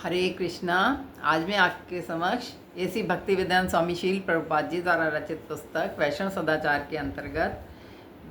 हरे कृष्णा। आज मैं आपके समक्ष ऐसी भक्ति विद्वान स्वामी शील प्रभुपाद जी द्वारा रचित पुस्तक वैष्णव सदाचार के अंतर्गत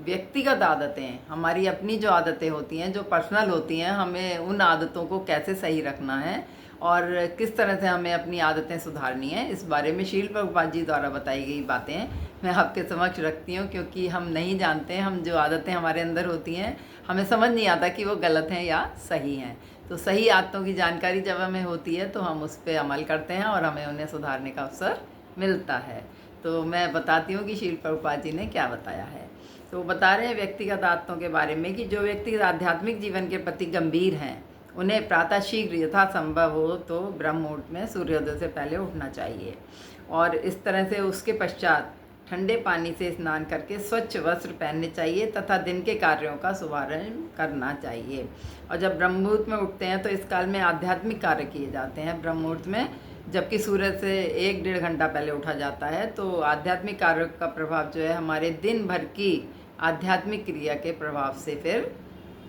व्यक्तिगत आदतें, हमारी अपनी जो आदतें होती हैं, जो पर्सनल होती हैं, हमें उन आदतों को कैसे सही रखना है और किस तरह से हमें अपनी आदतें सुधारनी है, इस बारे में शील प्रभुपाद जी द्वारा बताई गई बातें मैं आपके समक्ष रखती हूँ। क्योंकि हम नहीं जानते, हम जो आदतें हमारे अंदर होती हैं हमें समझ नहीं आता कि वो गलत हैं या सही हैं। तो सही आदतों की जानकारी जब हमें होती है तो हम उस पर अमल करते हैं और हमें उन्हें सुधारने का अवसर मिलता है। तो मैं बताती हूँ कि शील प्रभुपाद जी ने क्या बताया है। तो वो बता रहे हैं व्यक्तिगत आदतों के बारे में कि जो व्यक्ति आध्यात्मिक जीवन के प्रति गंभीर हैं उन्हें प्रातः शीघ्र यथासंभव हो तो ब्रह्म मुहूर्त में सूर्योदय से पहले उठना चाहिए और इस तरह से उसके पश्चात ठंडे पानी से स्नान करके स्वच्छ वस्त्र पहनने चाहिए तथा दिन के कार्यों का शुभारंभ करना चाहिए। और जब ब्रह्म मुहूर्त में उठते हैं तो इस काल में आध्यात्मिक कार्य किए जाते हैं ब्रह्म मुहूर्त में, जबकि सूर्य से 1-1.5 घंटा पहले उठा जाता है। तो आध्यात्मिक कार्यों का प्रभाव जो है हमारे दिन भर की आध्यात्मिक क्रिया के प्रभाव से फिर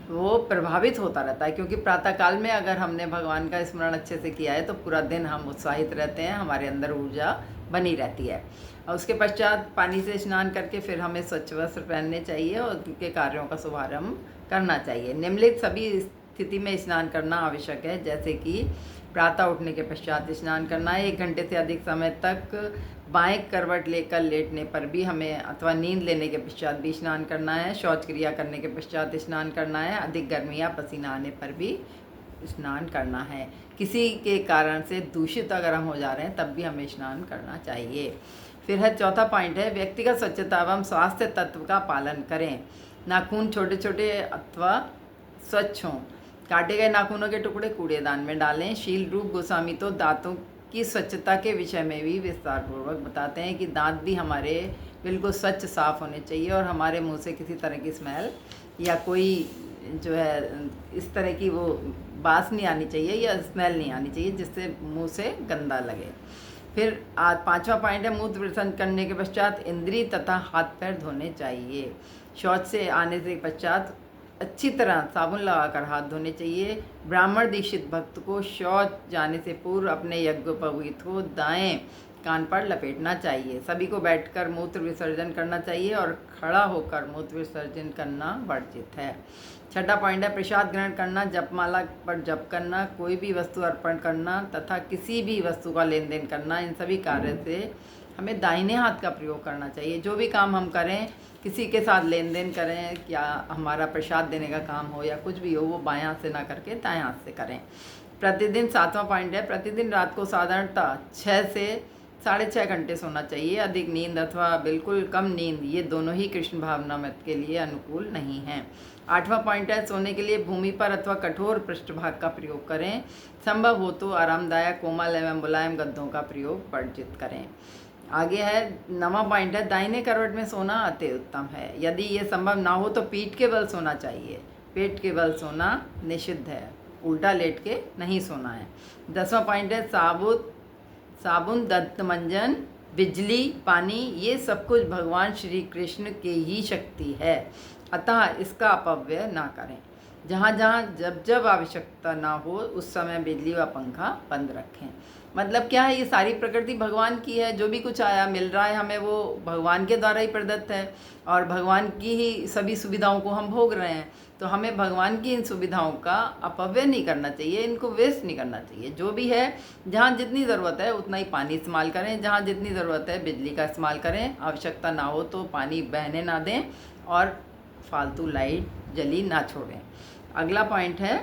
वो प्रभावित होता रहता है। क्योंकि प्रातःकाल में अगर हमने भगवान का स्मरण अच्छे से किया है तो पूरा दिन हम उत्साहित रहते हैं, हमारे अंदर ऊर्जा बनी रहती है। और उसके पश्चात पानी से स्नान करके फिर हमें स्वच्छ वस्त्र पहनने चाहिए और उनके कार्यों का शुभारंभ करना चाहिए। निम्नलिखित सभी स्थिति में स्नान करना आवश्यक है, जैसे कि प्रातः उठने के पश्चात स्नान करना है, 1 घंटे से अधिक समय तक बाएं करवट लेकर लेटने पर भी हमें अथवा नींद लेने के पश्चात भी स्नान करना है, शौच क्रिया करने के पश्चात स्नान करना है, अधिक गर्मी या पसीना आने पर भी स्नान करना है। किसी के कारण से दूषित अगर हम हो जा रहे हैं तब भी हमें स्नान करना चाहिए। फिर है चौथा पॉइंट है व्यक्तिगत स्वच्छता एवं स्वास्थ्य तत्व का पालन करें। नाखून छोटे छोटे अथवा स्वच्छ हों। काटे गए नाखूनों के टुकड़े कूड़ेदान में डालें। शील रूप गोस्वामी तो दांतों की स्वच्छता के विषय में भी विस्तार पूर्वक बताते हैं कि दांत भी हमारे बिल्कुल स्वच्छ साफ होने चाहिए और हमारे मुंह से किसी तरह की स्मेल या कोई जो है इस तरह की वो बास नहीं आनी चाहिए या स्मेल नहीं आनी चाहिए जिससे मुंह से गंदा लगे। फिर पांचवा पॉइंट है मूत्र विसर्जन करने के पश्चात इंद्री तथा हाथ पैर धोने चाहिए। शौच से आने से पश्चात अच्छी तरह साबुन लगाकर हाथ धोने चाहिए। ब्राह्मण दीक्षित भक्त को शौच जाने से पूर्व अपने यज्ञोपवीत को दाएं कान पर लपेटना चाहिए। सभी को बैठकर मूत्र विसर्जन करना चाहिए और खड़ा होकर मूत्र विसर्जन करना वर्जित है। छठा पॉइंट है प्रसाद ग्रहण करना, जपमाला पर जप करना, कोई भी वस्तु अर्पण करना तथा किसी भी वस्तु का लेन देन करना। इन सभी कार्य से हमें दाहिने हाथ का प्रयोग करना चाहिए। जो भी काम हम करें, किसी के साथ लेन देन करें, क्या हमारा प्रसाद देने का काम हो या कुछ भी हो, वो बाएं हाथ से ना करके दाएं हाथ से करें। प्रतिदिन 7वां पॉइंट है प्रतिदिन रात को साधारणतः 6 से 6.5 घंटे सोना चाहिए। अधिक नींद अथवा बिल्कुल कम नींद, ये दोनों ही कृष्ण भावना मत के लिए अनुकूल नहीं हैं। 8वां पॉइंट है सोने के लिए भूमि पर अथवा कठोर पृष्ठभाग का प्रयोग करें। संभव हो तो आरामदायक कोमल एवं मुलायम गद्दों का प्रयोग वर्जित करें। आगे है 9वां पॉइंट है दाहिने करवट में सोना अति उत्तम है। यदि ये संभव ना हो तो पीठ के बल सोना चाहिए। पेट के बल सोना निषिद्ध है, उल्टा लेट के नहीं सोना है। 10वां पॉइंट है साबुन, दंत मंजन, बिजली, पानी, ये सब कुछ भगवान श्री कृष्ण के ही शक्ति है, अतः इसका अपव्यय ना करें। जहाँ जहाँ जब जब आवश्यकता ना हो उस समय बिजली व पंखा बंद रखें। मतलब क्या है, ये सारी प्रकृति भगवान की है। जो भी कुछ आया मिल रहा है हमें वो भगवान के द्वारा ही प्रदत्त है और भगवान की ही सभी सुविधाओं को हम भोग रहे हैं। तो हमें भगवान की इन सुविधाओं का अपव्यय नहीं करना चाहिए, इनको वेस्ट नहीं करना चाहिए। जो भी है, जहाँ जितनी ज़रूरत है उतना ही पानी इस्तेमाल करें, जहाँ जितनी ज़रूरत है बिजली का इस्तेमाल करें। आवश्यकता ना हो तो पानी बहने ना दें और फालतू लाइट जली ना छोड़ें। अगला पॉइंट है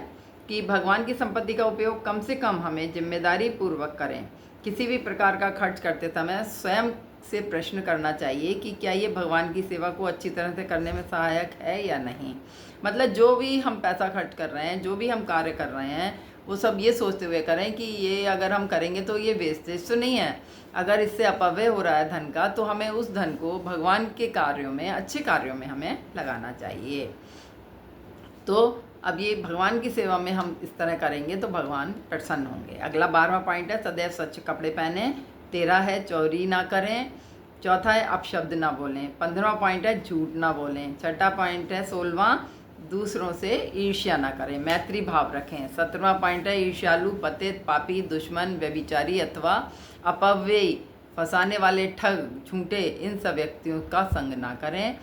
कि भगवान की संपत्ति का उपयोग कम से कम हमें जिम्मेदारी पूर्वक करें। किसी भी प्रकार का खर्च करते समय स्वयं से प्रश्न करना चाहिए कि क्या ये भगवान की सेवा को अच्छी तरह से करने में सहायक है या नहीं। मतलब जो भी हम पैसा खर्च कर रहे हैं, जो भी हम कार्य कर रहे हैं, वो सब ये सोचते हुए करें कि ये अगर हम करेंगे तो ये वेस्टेज तो नहीं है। अगर इससे अपव्यय हो रहा है धन का तो हमें उस धन को भगवान के कार्यों में, अच्छे कार्यों में हमें लगाना चाहिए। तो अब ये भगवान की सेवा में हम इस तरह करेंगे तो भगवान प्रसन्न होंगे। अगला 12वां पॉइंट है सदैव स्वच्छ कपड़े पहने। 13 है चोरी ना करें। चौथा है अपशब्द ना बोलें। 15वां पॉइंट है झूठ ना बोलें। छठा पॉइंट है 16वां दूसरों से ईर्ष्या ना करें, मैत्री भाव रखें। 17वां पॉइंट है ईर्ष्यालु, पतित, पापी, दुश्मन, व्यभिचारी अथवा अपव्ययी, फंसाने वाले, ठग, झूठे, इन सब व्यक्तियों का संग ना करें।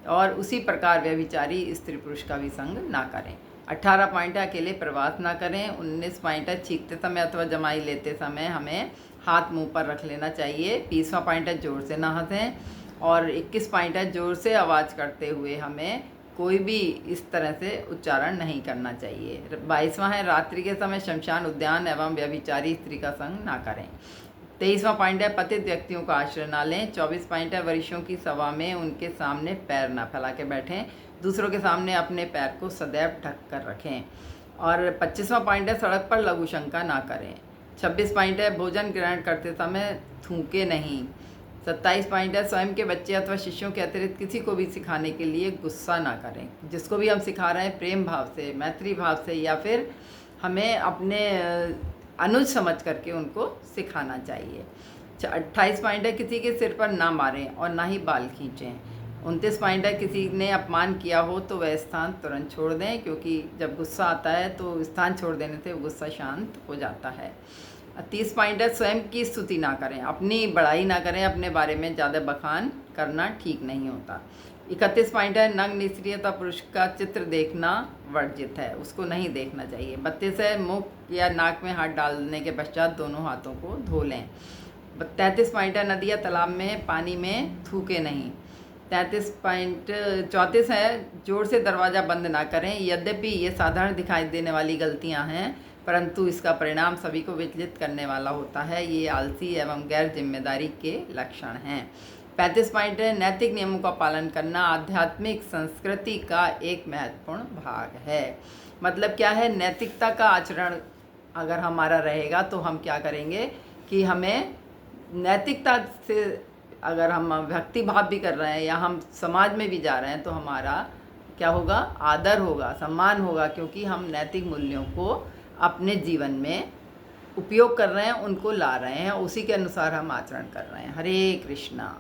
और उसी प्रकार व्यभिचारी स्त्री पुरुष का भी संग ना करें। 18 पॉइंट है अकेले प्रवास ना करें। 19 पॉइंट है छींकते समय अथवा जमाई लेते समय हमें हाथ मुंह पर रख लेना चाहिए। 20वां पॉइंट है जोर से ना हंसें। और 21 पॉइंट है जोर से आवाज़ करते हुए हमें कोई भी इस तरह से उच्चारण नहीं करना चाहिए। 22वां है रात्रि के समय शमशान, उद्यान एवं व्यभिचारी स्त्री का संग ना करें। 23वां पॉइंट है पतित व्यक्तियों का आश्रय ना लें। 24 पॉइंट है वरिष्ठों की सभा में उनके सामने पैर ना फैला के बैठें। दूसरों के सामने अपने पैर को सदैव ढक कर रखें। और 25वां पॉइंट है सड़क पर लघु शंका ना करें। 26 पॉइंट है भोजन ग्रहण करते समय थूके नहीं। 27 पॉइंट है स्वयं के बच्चे अथवा शिष्यों के अतिरिक्त किसी को भी सिखाने के लिए गुस्सा ना करें। जिसको भी हम सिखा रहे हैं प्रेम भाव से, मैत्री भाव से, या फिर हमें अपने अनुज समझ करके उनको सिखाना चाहिए। 28 पॉइंट है किसी के सिर पर ना मारें और ना ही बाल खींचें। 29 पॉइंट है किसी ने अपमान किया हो तो वह स्थान तुरंत छोड़ दें, क्योंकि जब गुस्सा आता है तो स्थान छोड़ देने से वो गुस्सा शांत हो जाता है। 30 पॉइंट है स्वयं की स्तुति ना करें, अपनी बड़ाई ना करें, अपने बारे में ज़्यादा बखान करना ठीक नहीं होता। 31 पॉइंट है नग्न स्त्री तथा पुरुष का चित्र देखना वर्जित है, उसको नहीं देखना चाहिए। 32 है मुख या नाक में हाथ डालने के पश्चात दोनों हाथों को धो लें। 33 पॉइंट है नदी या तालाब में पानी में थूके नहीं। 34 है जोर से दरवाज़ा बंद ना करें। यद्यपि ये साधारण दिखाई देने वाली गलतियां हैं, परंतु इसका परिणाम सभी को विचलित करने वाला होता है। ये आलसी एवं गैर जिम्मेदारी के लक्षण हैं। 35 पॉइंट है नैतिक नियमों का पालन करना आध्यात्मिक संस्कृति का एक महत्वपूर्ण भाग है। मतलब क्या है, नैतिकता का आचरण अगर हमारा रहेगा तो हम क्या करेंगे कि हमें नैतिकता से अगर हम भक्ति भाव भी कर रहे हैं या हम समाज में भी जा रहे हैं तो हमारा क्या होगा, आदर होगा, सम्मान होगा, क्योंकि हम नैतिक मूल्यों को अपने जीवन में उपयोग कर रहे हैं, उनको ला रहे हैं, उसी के अनुसार हम आचरण कर रहे हैं। हरे कृष्णा।